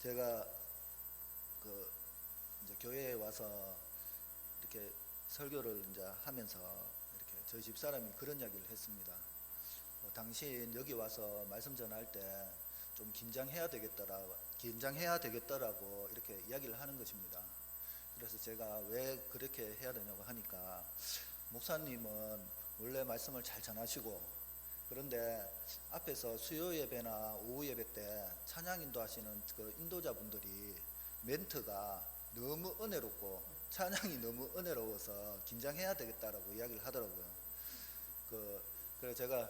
제가 그 이제 교회에 와서 이렇게 설교를 이제 하면서 이렇게 저희 집 사람이 그런 이야기를 했습니다. 당신 여기 와서 말씀 전할 때 좀 긴장해야 되겠더라고 이렇게 이야기를 하는 것입니다. 그래서 제가 왜 그렇게 해야 되냐고 하니까, 목사님은 원래 말씀을 잘 전하시고, 그런데 앞에서 수요 예배나 오후 예배 때 찬양 인도하시는 그 인도자분들이 멘트가 너무 은혜롭고 찬양이 너무 은혜로워서 긴장해야 되겠다라고 이야기를 하더라고요. 그래 제가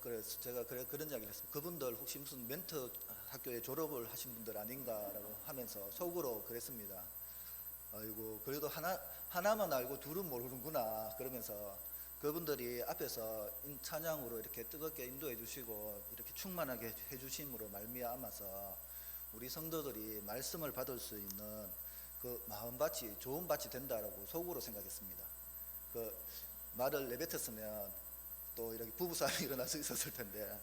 그래서 제가 그런 이야기를 했습니다. 그분들 혹시 무슨 멘트 학교에 졸업을 하신 분들 아닌가라고 하면서 속으로 그랬습니다. 아이고, 그래도 하나만 알고 둘은 모르는구나 그러면서, 그분들이 앞에서 찬양으로 이렇게 뜨겁게 인도해 주시고 이렇게 충만하게 해 주심으로 말미암아서 우리 성도들이 말씀을 받을 수 있는 그 마음밭이 좋은 밭이 된다라고 속으로 생각했습니다. 그 말을 내뱉었으면 또 이렇게 부부싸움이 일어날 수 있었을 텐데,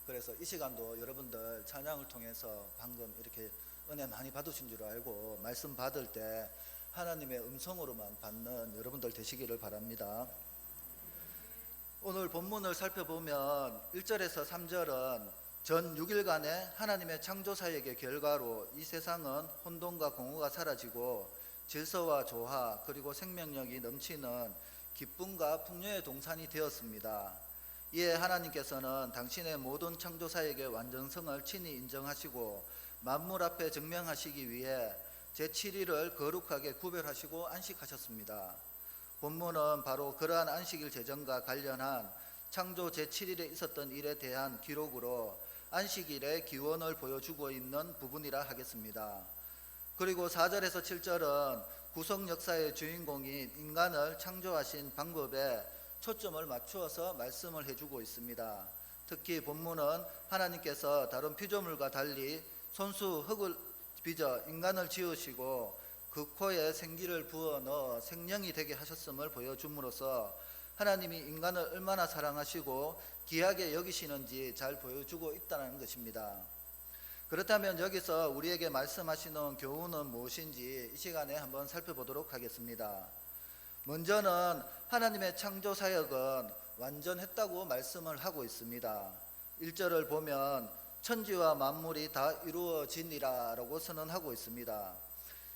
그래서 이 시간도 여러분들 찬양을 통해서 방금 이렇게 은혜 많이 받으신 줄 알고 말씀 받을 때 하나님의 음성으로만 받는 여러분들 되시기를 바랍니다. 오늘 본문을 살펴보면 1절에서 3절은 전 6일간의 하나님의 창조사역의 결과로 이 세상은 혼돈과 공허가 사라지고 질서와 조화 그리고 생명력이 넘치는 기쁨과 풍요의 동산이 되었습니다. 이에 하나님께서는 당신의 모든 창조사역의 완전성을 친히 인정하시고 만물 앞에 증명하시기 위해 제7일을 거룩하게 구별하시고 안식하셨습니다. 본문은 바로 그러한 안식일 제정과 관련한 창조 제7일에 있었던 일에 대한 기록으로 안식일의 기원을 보여주고 있는 부분이라 하겠습니다. 그리고 4절에서 7절은 구속 역사의 주인공인 인간을 창조하신 방법에 초점을 맞추어서 말씀을 해주고 있습니다. 특히 본문은 하나님께서 다른 피조물과 달리 손수 흙을 빚어 인간을 지으시고 그 코에 생기를 부어 넣어 생명이 되게 하셨음을 보여줌으로써 하나님이 인간을 얼마나 사랑하시고 귀하게 여기시는지 잘 보여주고 있다는 것입니다. 그렇다면 여기서 우리에게 말씀하시는 교훈은 무엇인지 이 시간에 한번 살펴보도록 하겠습니다. 먼저는 하나님의 창조 사역은 완전했다고 말씀을 하고 있습니다. 1절을 보면 천지와 만물이 다 이루어지니라 라고 선언하고 있습니다.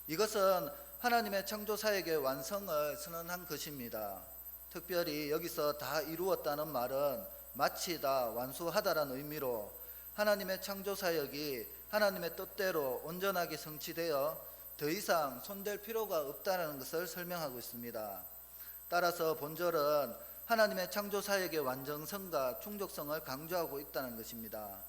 이것은 하나님의 창조 사역의 완성을 선언한 것입니다. 특별히 여기서 다 이루었다는 말은 마치다, 완수하다라는 의미로 하나님의 창조 사역이 하나님의 뜻대로 온전하게 성취되어 더 이상 손댈 필요가 없다는 것을 설명하고 있습니다. 따라서 본절은 하나님의 창조 사역의 완전성과 충족성을 강조하고 있다는 것입니다.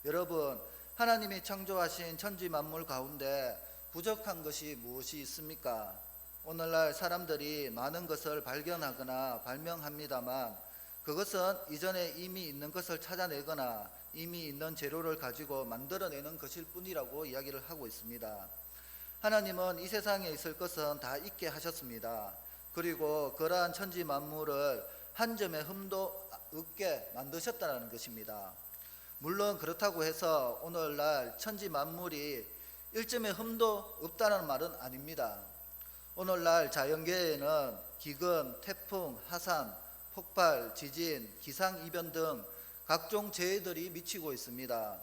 여러분, 하나님이 창조하신 천지 만물 가운데 부족한 것이 무엇이 있습니까? 오늘날 사람들이 많은 것을 발견하거나 발명합니다만 그것은 이전에 이미 있는 것을 찾아내거나 이미 있는 재료를 가지고 만들어내는 것일 뿐이라고 이야기를 하고 있습니다. 하나님은 이 세상에 있을 것은 다 있게 하셨습니다. 그리고 그러한 천지 만물을 한 점의 흠도 없게 만드셨다는 것입니다. 물론 그렇다고 해서 오늘날 천지 만물이 일점의 흠도 없다는 말은 아닙니다. 오늘날 자연계에는 기근, 태풍, 하산, 폭발, 지진, 기상이변 등 각종 재해들이 미치고 있습니다.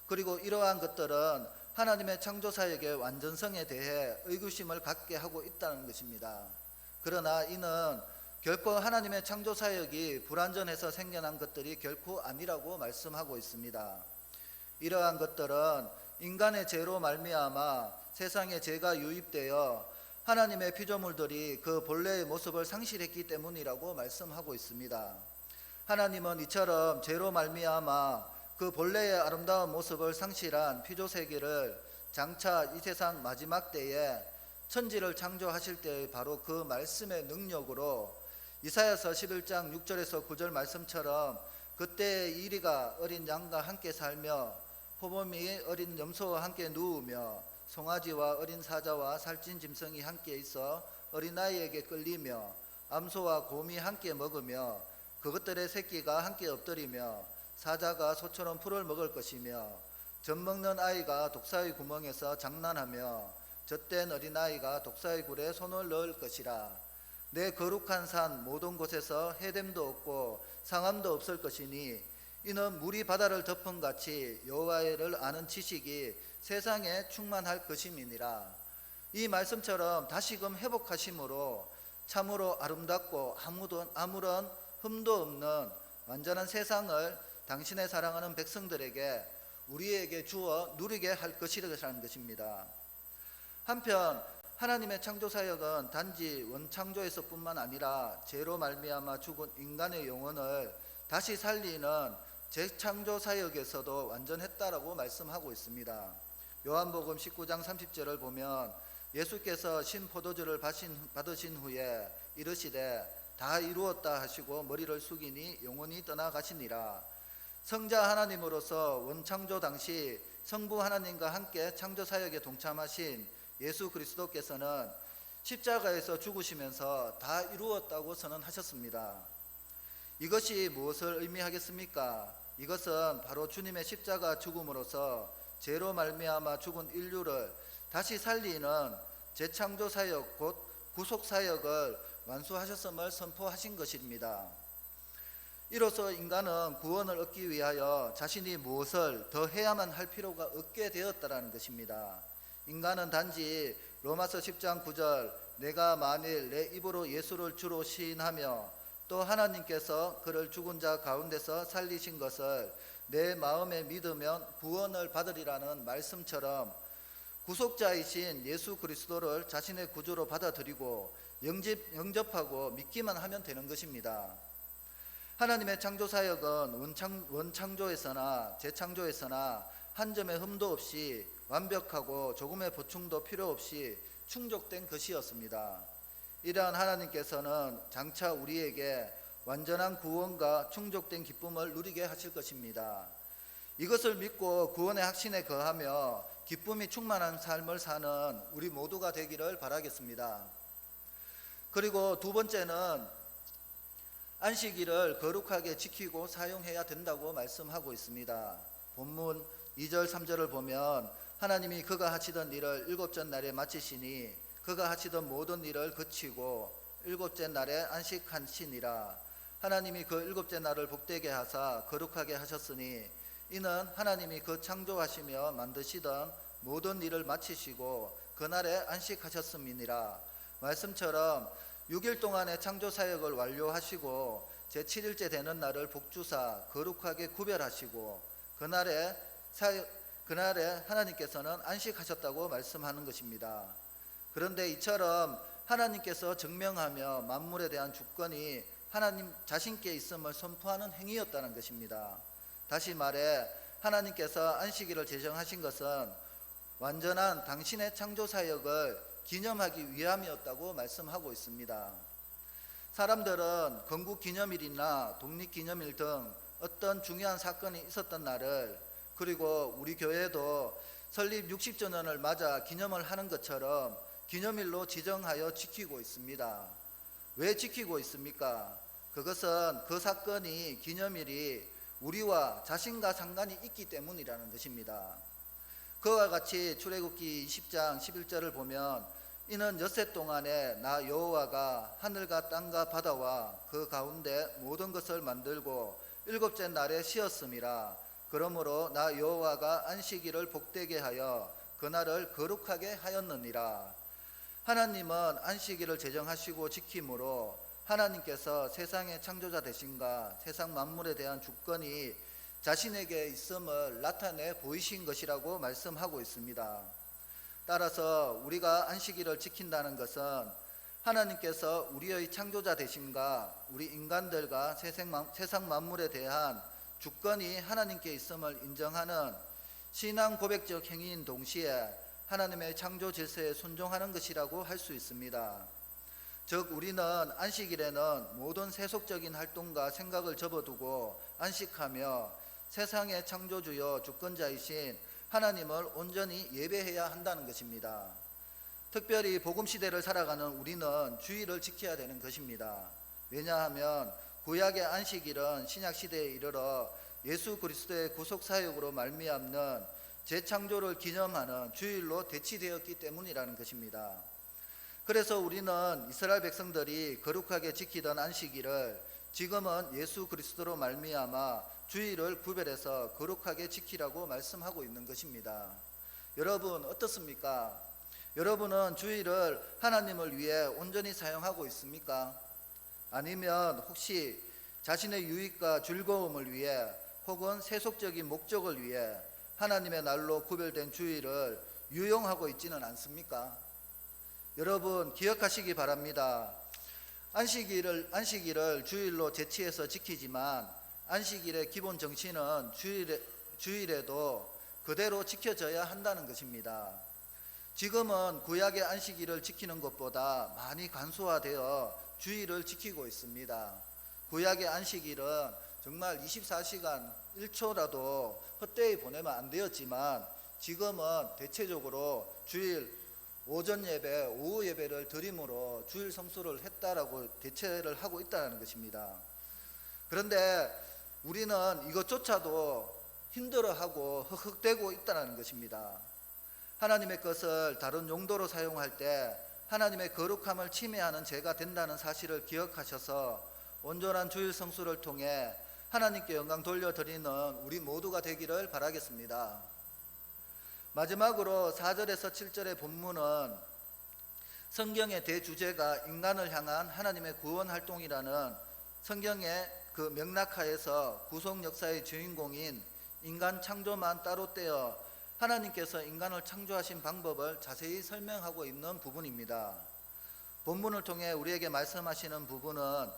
그리고 이러한 것들은 하나님의 창조사역의 완전성에 대해 의구심을 갖게 하고 있다는 것입니다. 그러나 이는 결코 하나님의 창조사역이 불완전해서 생겨난 것들이 결코 아니라고 말씀하고 있습니다. 이러한 것들은 인간의 죄로 말미암아 세상에 죄가 유입되어 하나님의 피조물들이 그 본래의 모습을 상실했기 때문이라고 말씀하고 있습니다. 하나님은 이처럼 죄로 말미암아 그 본래의 아름다운 모습을 상실한 피조세계를 장차 이 세상 마지막 때에 천지를 창조하실 때 바로 그 말씀의 능력으로 이사야서 11장 6절에서 9절 말씀처럼 그때의 이리가 어린 양과 함께 살며 포범이 어린 염소와 함께 누우며 송아지와 어린 사자와 살찐 짐승이 함께 있어 어린아이에게 끌리며 암소와 곰이 함께 먹으며 그것들의 새끼가 함께 엎드리며 사자가 소처럼 풀을 먹을 것이며 젖 먹는 아이가 독사의 구멍에서 장난하며 젖된 어린아이가 독사의 굴에 손을 넣을 것이라. 내 거룩한 산 모든 곳에서 해됨도 없고 상함도 없을 것이니 이는 물이 바다를 덮은 같이 여호와를 아는 지식이 세상에 충만할 것임이니라. 이 말씀처럼 다시금 회복하심으로 참으로 아름답고 아무런 흠도 없는 완전한 세상을 당신의 사랑하는 백성들에게 우리에게 주어 누리게 할 것이라는 것입니다. 한편 하나님의 창조사역은 단지 원창조에서뿐만 아니라 죄로 말미암아 죽은 인간의 영혼을 다시 살리는 재창조사역에서도 완전했다라고 말씀하고 있습니다. 요한복음 19장 30절을 보면 예수께서 신포도주를 받으신 후에 이르시되 다 이루었다 하시고 머리를 숙이니 영혼이 떠나가시니라. 성자 하나님으로서 원창조 당시 성부 하나님과 함께 창조사역에 동참하신 예수 그리스도께서는 십자가에서 죽으시면서 다 이루었다고 선언하셨습니다. 이것이 무엇을 의미하겠습니까? 이것은 바로 주님의 십자가 죽음으로써 죄로 말미암아 죽은 인류를 다시 살리는 재창조사역 곧 구속사역을 완수하셨음을 선포하신 것입니다. 이로써 인간은 구원을 얻기 위하여 자신이 무엇을 더 해야만 할 필요가 없게 되었다라는 것입니다. 인간은 단지 로마서 10장 9절 내가 만일 내 입으로 예수를 주로 시인하며 또 하나님께서 그를 죽은 자 가운데서 살리신 것을 내 마음에 믿으면 구원을 받으리라는 말씀처럼 구속자이신 예수 그리스도를 자신의 구주로 받아들이고 영접하고 믿기만 하면 되는 것입니다. 하나님의 창조사역은 원창조에서나 재창조에서나 한 점의 흠도 없이 완벽하고 조금의 보충도 필요 없이 충족된 것이었습니다. 이러한 하나님께서는 장차 우리에게 완전한 구원과 충족된 기쁨을 누리게 하실 것입니다. 이것을 믿고 구원의 확신에 거하며 기쁨이 충만한 삶을 사는 우리 모두가 되기를 바라겠습니다. 그리고 두 번째는 안식일을 거룩하게 지키고 사용해야 된다고 말씀하고 있습니다. 본문 2절 3절을 보면 하나님이 그가 하시던 일을 일곱째 날에 마치시니 그가 하시던 모든 일을 그치고 일곱째 날에 안식하시니라. 하나님이 그 일곱째 날을 복되게 하사 거룩하게 하셨으니 이는 하나님이 그 창조하시며 만드시던 모든 일을 마치시고 그날에 안식하셨음이니라. 말씀처럼 6일 동안의 창조사역을 완료하시고 제7일째 되는 날을 복주사 거룩하게 구별하시고 그날에 하나님께서는 안식하셨다고 말씀하는 것입니다. 그런데 이처럼 하나님께서 증명하며 만물에 대한 주권이 하나님 자신께 있음을 선포하는 행위였다는 것입니다. 다시 말해 하나님께서 안식일을 제정하신 것은 완전한 당신의 창조사역을 기념하기 위함이었다고 말씀하고 있습니다. 사람들은 건국기념일이나 독립기념일 등 어떤 중요한 사건이 있었던 날을, 그리고 우리 교회도 설립 60주년을 맞아 기념을 하는 것처럼 기념일로 지정하여 지키고 있습니다. 왜 지키고 있습니까? 그것은 그 사건이 기념일이 우리와 자신과 상관이 있기 때문이라는 것입니다. 그와 같이 출애굽기 20장 11절을 보면 이는 엿새 동안에 나 여호와가 하늘과 땅과 바다와 그 가운데 모든 것을 만들고 일곱째 날에 쉬었음이라. 그러므로 나 여호와가 안식일을 복되게 하여 그날을 거룩하게 하였느니라. 하나님은 안식일을 제정하시고 지킴으로 하나님께서 세상의 창조자 되신가 세상 만물에 대한 주권이 자신에게 있음을 나타내 보이신 것이라고 말씀하고 있습니다. 따라서 우리가 안식일을 지킨다는 것은 하나님께서 우리의 창조자 되신가 우리 인간들과 세상 만물에 대한 주권이 하나님께 있음을 인정하는 신앙 고백적 행위인 동시에 하나님의 창조 질서에 순종하는 것이라고 할 수 있습니다. 즉 우리는 안식일에는 모든 세속적인 활동과 생각을 접어두고 안식하며 세상의 창조주요 주권자이신 하나님을 온전히 예배해야 한다는 것입니다. 특별히 복음시대를 살아가는 우리는 주의를 지켜야 되는 것입니다. 왜냐하면 구약의 안식일은 신약시대에 이르러 예수 그리스도의 구속사역으로 말미암는 재창조를 기념하는 주일로 대치되었기 때문이라는 것입니다. 그래서 우리는 이스라엘 백성들이 거룩하게 지키던 안식일을 지금은 예수 그리스도로 말미암아 주일을 구별해서 거룩하게 지키라고 말씀하고 있는 것입니다. 여러분 어떻습니까? 여러분은 주일을 하나님을 위해 온전히 사용하고 있습니까? 아니면 혹시 자신의 유익과 즐거움을 위해 혹은 세속적인 목적을 위해 하나님의 날로 구별된 주일을 유용하고 있지는 않습니까? 여러분 기억하시기 바랍니다. 안식일을 주일로 제치해서 지키지만 안식일의 기본 정신은 주일에도 그대로 지켜져야 한다는 것입니다. 지금은 구약의 안식일을 지키는 것보다 많이 간소화되어 주일을 지키고 있습니다. 구약의 안식일은 정말 24시간 1초라도 헛되이 보내면 안 되었지만 지금은 대체적으로 주일 오전 예배, 오후 예배를 드림으로 주일 성수를 했다라고 대체를 하고 있다는 것입니다. 그런데 우리는 이것조차도 힘들어하고 헉헉대고 있다는 것입니다. 하나님의 것을 다른 용도로 사용할 때 하나님의 거룩함을 침해하는 죄가 된다는 사실을 기억하셔서 온전한 주일 성수를 통해 하나님께 영광 돌려드리는 우리 모두가 되기를 바라겠습니다. 마지막으로 4절에서 7절의 본문은 성경의 대주제가 인간을 향한 하나님의 구원 활동이라는 성경의 그 맥락하에서 구속 역사의 주인공인 인간 창조만 따로 떼어 하나님께서 인간을 창조하신 방법을 자세히 설명하고 있는 부분입니다. 본문을 통해 우리에게 말씀하시는 부분은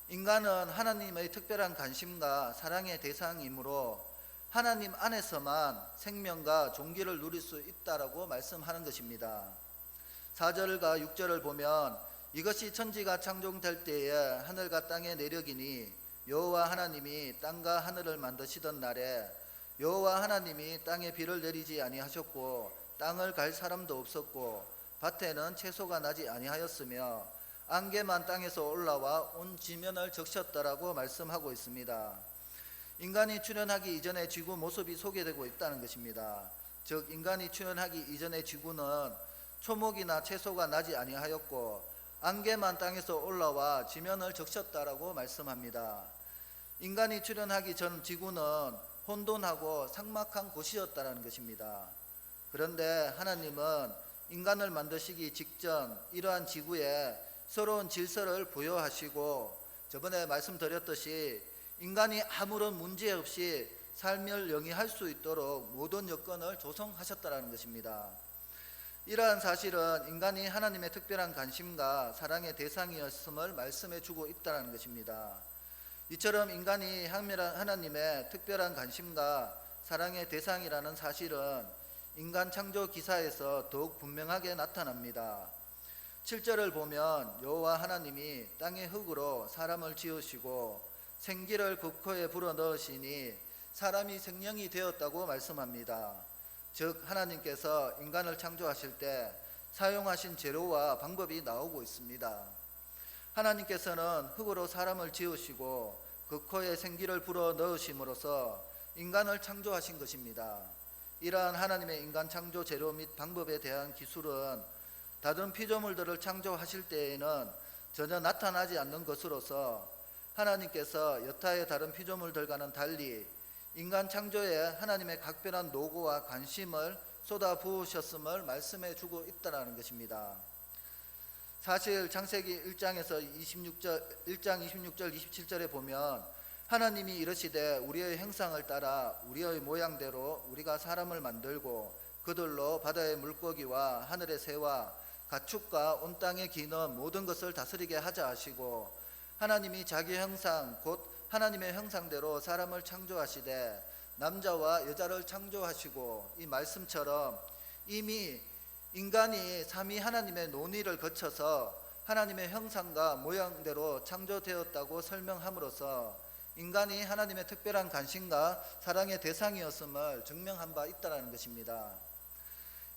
인간은 하나님의 특별한 관심과 사랑의 대상이므로 하나님 안에서만 생명과 존귀를 누릴 수 있다라고 말씀하는 것입니다. 4절과 6절을 보면 이것이 천지가 창조될 때에 하늘과 땅의 내력이니 여호와 하나님이 땅과 하늘을 만드시던 날에 여호와 하나님이 땅에 비를 내리지 아니하셨고 땅을 갈 사람도 없었고 밭에는 채소가 나지 아니하였으며 안개만 땅에서 올라와 온 지면을 적셨다라고 말씀하고 있습니다. 인간이 출현하기 이전의 지구 모습이 소개되고 있다는 것입니다. 즉 인간이 출현하기 이전의 지구는 초목이나 채소가 나지 아니하였고 안개만 땅에서 올라와 지면을 적셨다라고 말씀합니다. 인간이 출현하기 전 지구는 혼돈하고 삭막한 곳이었다는 것입니다. 그런데 하나님은 인간을 만드시기 직전 이러한 지구에 새로운 질서를 부여하시고 저번에 말씀드렸듯이 인간이 아무런 문제 없이 삶을 영위할 수 있도록 모든 여건을 조성하셨다는 것입니다. 이러한 사실은 인간이 하나님의 특별한 관심과 사랑의 대상이었음을 말씀해 주고 있다는 것입니다. 이처럼 인간이 하나님의 특별한 관심과 사랑의 대상이라는 사실은 인간 창조 기사에서 더욱 분명하게 나타납니다. 7절을 보면 여호와 하나님이 땅의 흙으로 사람을 지으시고 생기를 그 코에 불어넣으시니 사람이 생명이 되었다고 말씀합니다. 즉 하나님께서 인간을 창조하실 때 사용하신 재료와 방법이 나오고 있습니다. 하나님께서는 흙으로 사람을 지으시고 그 코에 생기를 불어넣으심으로써 인간을 창조하신 것입니다. 이러한 하나님의 인간 창조 재료 및 방법에 대한 기술은 다른 피조물들을 창조하실 때에는 전혀 나타나지 않는 것으로서 하나님께서 여타의 다른 피조물들과는 달리 인간 창조에 하나님의 각별한 노고와 관심을 쏟아 부으셨음을 말씀해 주고 있다는 것입니다. 사실 창세기 1장 26절 27절에 보면 하나님이 이르시되 우리의 형상을 따라 우리의 모양대로 우리가 사람을 만들고 그들로 바다의 물고기와 하늘의 새와 가축과 온 땅에 기는 모든 것을 다스리게 하자 하시고 하나님이 자기 형상 곧 하나님의 형상대로 사람을 창조하시되 남자와 여자를 창조하시고 이 말씀처럼 이미 인간이 삼위 하나님의 논의를 거쳐서 하나님의 형상과 모양대로 창조되었다고 설명함으로써 인간이 하나님의 특별한 관심과 사랑의 대상이었음을 증명한 바 있다는 것입니다.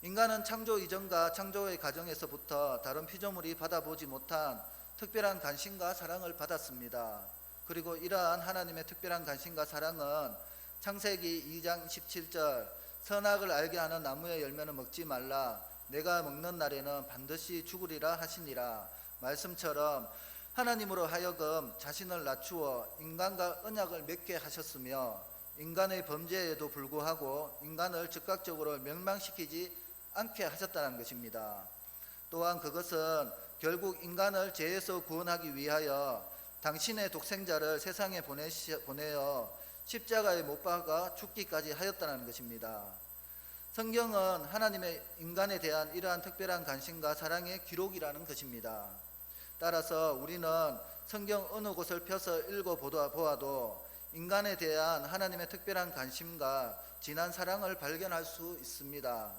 인간은 창조 이전과 창조의 과정에서부터 다른 피조물이 받아보지 못한 특별한 관심과 사랑을 받았습니다. 그리고 이러한 하나님의 특별한 관심과 사랑은 창세기 2장 27절 선악을 알게 하는 나무의 열매는 먹지 말라. 내가 먹는 날에는 반드시 죽으리라 하시니라. 말씀처럼 하나님으로 하여금 자신을 낮추어 인간과 언약을 맺게 하셨으며 인간의 범죄에도 불구하고 인간을 즉각적으로 멸망시키지 않게 하셨다는 것입니다. 또한 그것은 결국 인간을 죄에서 구원하기 위하여 당신의 독생자를 세상에 보내어 십자가에 못 박아 죽기까지 하였다는 것입니다. 성경은 하나님의 인간에 대한 이러한 특별한 관심과 사랑의 기록이라는 것입니다. 따라서 우리는 성경 어느 곳을 펴서 읽어보아도 인간에 대한 하나님의 특별한 관심과 진한 사랑을 발견할 수 있습니다.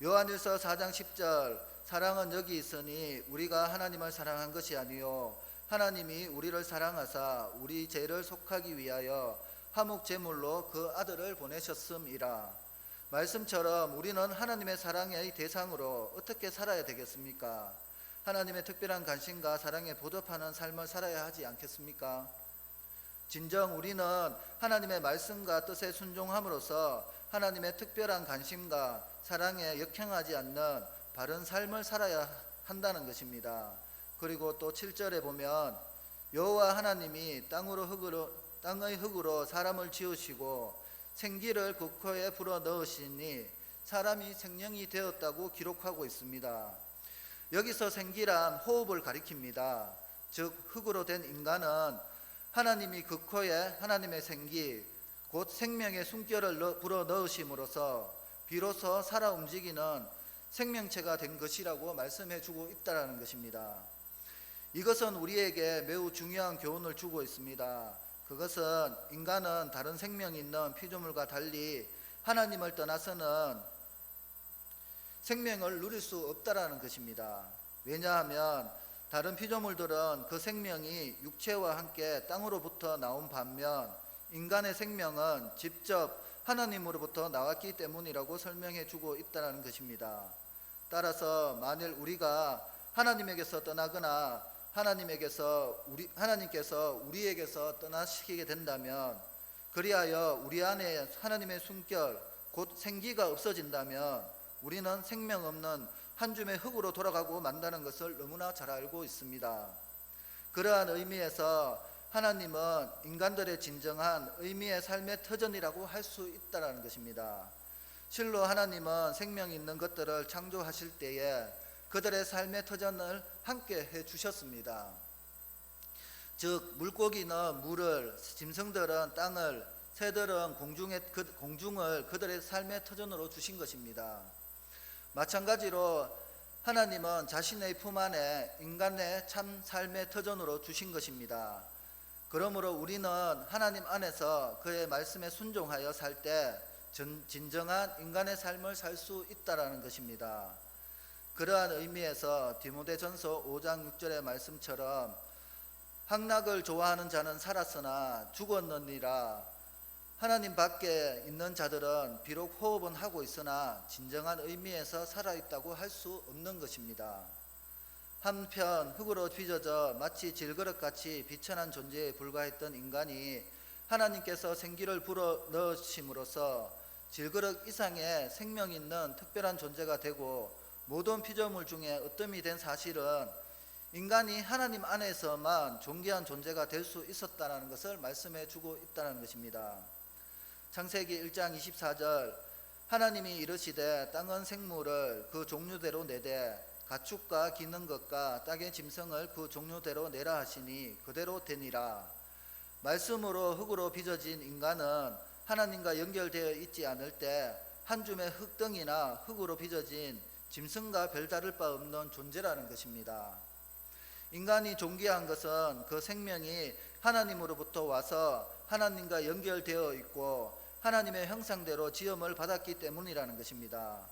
요한일서 4장 10절 사랑은 여기 있으니 우리가 하나님을 사랑한 것이 아니요 하나님이 우리를 사랑하사 우리 죄를 속하기 위하여 화목 제물로 그 아들을 보내셨음이라. 말씀처럼 우리는 하나님의 사랑의 대상으로 어떻게 살아야 되겠습니까? 하나님의 특별한 관심과 사랑에 보답하는 삶을 살아야 하지 않겠습니까? 진정 우리는 하나님의 말씀과 뜻에 순종함으로써 하나님의 특별한 관심과 사랑에 역행하지 않는 바른 삶을 살아야 한다는 것입니다. 그리고 또 7절에 보면 여호와 하나님이 땅의 흙으로 사람을 지으시고 생기를 그 코에 불어 넣으시니 사람이 생명이 되었다고 기록하고 있습니다. 여기서 생기란 호흡을 가리킵니다. 즉 흙으로 된 인간은 하나님이 그 코에 하나님의 생기 곧 생명의 숨결을 불어 넣으심으로써 비로소 살아 움직이는 생명체가 된 것이라고 말씀해 주고 있다는 것입니다. 이것은 우리에게 매우 중요한 교훈을 주고 있습니다. 그것은 인간은 다른 생명이 있는 피조물과 달리 하나님을 떠나서는 생명을 누릴 수 없다라는 것입니다. 왜냐하면 다른 피조물들은 그 생명이 육체와 함께 땅으로부터 나온 반면 인간의 생명은 직접 하나님으로부터 나왔기 때문이라고 설명해 주고 있다는 것입니다. 따라서 만일 우리가 하나님에게서 떠나거나 하나님께서 우리에게서 떠나시게 된다면 그리하여 우리 안에 하나님의 숨결 곧 생기가 없어진다면 우리는 생명 없는 한 줌의 흙으로 돌아가고 만다는 것을 너무나 잘 알고 있습니다. 그러한 의미에서 하나님은 인간들의 진정한 의미의 삶의 터전이라고 할 수 있다는 것입니다. 실로 하나님은 생명 있는 것들을 창조하실 때에 그들의 삶의 터전을 함께 해주셨습니다. 즉 물고기는 물을, 짐승들은 땅을, 새들은 공중을 그들의 삶의 터전으로 주신 것입니다. 마찬가지로 하나님은 자신의 품 안에 인간의 참 삶의 터전으로 주신 것입니다. 그러므로 우리는 하나님 안에서 그의 말씀에 순종하여 살 때 진정한 인간의 삶을 살 수 있다는 것입니다. 그러한 의미에서 디모데전서 5장 6절의 말씀처럼 향락을 좋아하는 자는 살았으나 죽었느니라. 하나님 밖에 있는 자들은 비록 호흡은 하고 있으나 진정한 의미에서 살아있다고 할 수 없는 것입니다. 한편 흙으로 빚어져 마치 질그릇같이 비천한 존재에 불과했던 인간이 하나님께서 생기를 불어넣으심으로써 질그릇 이상의 생명 있는 특별한 존재가 되고 모든 피조물 중에 으뜸이 된 사실은 인간이 하나님 안에서만 존귀한 존재가 될 수 있었다는 것을 말씀해 주고 있다는 것입니다. 창세기 1장 24절 하나님이 이르시되 땅은 생물을 그 종류대로 내되 가축과 기는 것과 땅의 짐승을 그 종류대로 내라 하시니 그대로 되니라. 말씀으로 흙으로 빚어진 인간은 하나님과 연결되어 있지 않을 때 한 줌의 흙덩이나 흙으로 빚어진 짐승과 별다를 바 없는 존재라는 것입니다. 인간이 존귀한 것은 그 생명이 하나님으로부터 와서 하나님과 연결되어 있고 하나님의 형상대로 지음을 받았기 때문이라는 것입니다.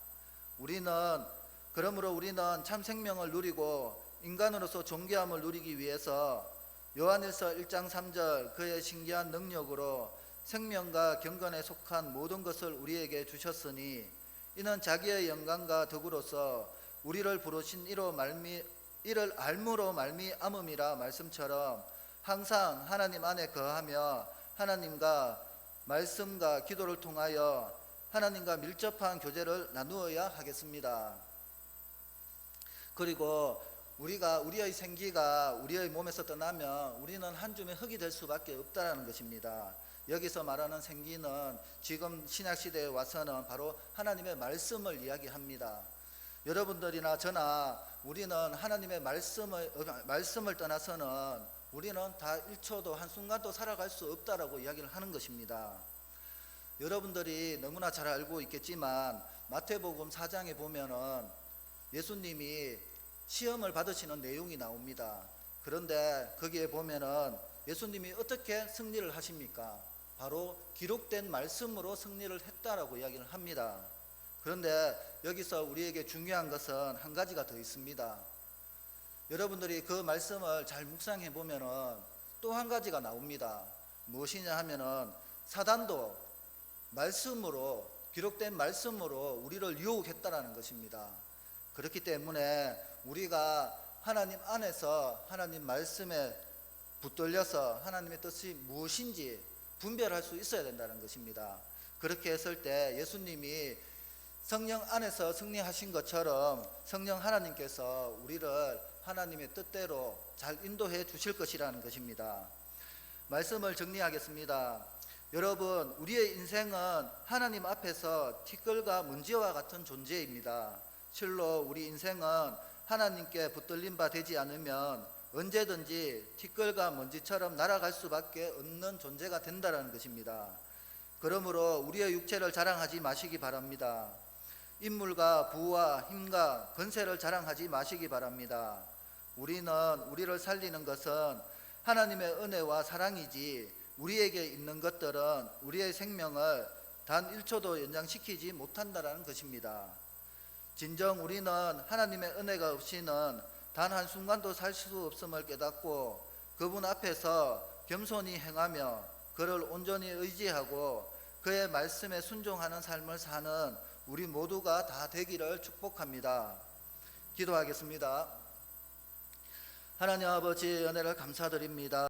그러므로 우리는 참 생명을 누리고 인간으로서 존귀함을 누리기 위해서 요한일서 1장 3절 그의 신기한 능력으로 생명과 경건에 속한 모든 것을 우리에게 주셨으니 이는 자기의 영광과 덕으로서 우리를 부르신 이를 알므로 말미암음이라 말씀처럼 항상 하나님 안에 거하며 하나님과 말씀과 기도를 통하여 하나님과 밀접한 교제를 나누어야 하겠습니다. 그리고 우리의 생기가 우리의 몸에서 떠나면 우리는 한 줌의 흙이 될 수밖에 없다는 것입니다. 여기서 말하는 생기는 지금 신약시대에 와서는 바로 하나님의 말씀을 이야기합니다. 여러분들이나 저나 우리는 하나님의 말씀을 떠나서는 우리는 다 1초도 한순간도 살아갈 수 없다라고 이야기를 하는 것입니다. 여러분들이 너무나 잘 알고 있겠지만 마태복음 4장에 보면은 예수님이 시험을 받으시는 내용이 나옵니다. 그런데 거기에 보면은 예수님이 어떻게 승리를 하십니까? 바로 기록된 말씀으로 승리를 했다라고 이야기를 합니다. 그런데 여기서 우리에게 중요한 것은 한 가지가 더 있습니다. 여러분들이 그 말씀을 잘 묵상해 보면은 또 한 가지가 나옵니다. 무엇이냐 하면은 사단도 말씀으로, 기록된 말씀으로 우리를 유혹했다라는 것입니다. 그렇기 때문에 우리가 하나님 안에서 하나님 말씀에 붙들려서 하나님의 뜻이 무엇인지 분별할 수 있어야 된다는 것입니다. 그렇게 했을 때 예수님이 성령 안에서 승리하신 것처럼 성령 하나님께서 우리를 하나님의 뜻대로 잘 인도해 주실 것이라는 것입니다. 말씀을 정리하겠습니다. 여러분, 우리의 인생은 하나님 앞에서 티끌과 먼지와 같은 존재입니다. 실로 우리 인생은 하나님께 붙들린 바 되지 않으면 언제든지 티끌과 먼지처럼 날아갈 수밖에 없는 존재가 된다는 것입니다. 그러므로 우리의 육체를 자랑하지 마시기 바랍니다. 인물과 부와 힘과 권세를 자랑하지 마시기 바랍니다. 우리를 살리는 것은 하나님의 은혜와 사랑이지 우리에게 있는 것들은 우리의 생명을 단 1초도 연장시키지 못한다는 것입니다. 진정 우리는 하나님의 은혜가 없이는 단 한순간도 살 수 없음을 깨닫고 그분 앞에서 겸손히 행하며 그를 온전히 의지하고 그의 말씀에 순종하는 삶을 사는 우리 모두가 다 되기를 축복합니다. 기도하겠습니다. 하나님 아버지, 은혜를 감사드립니다.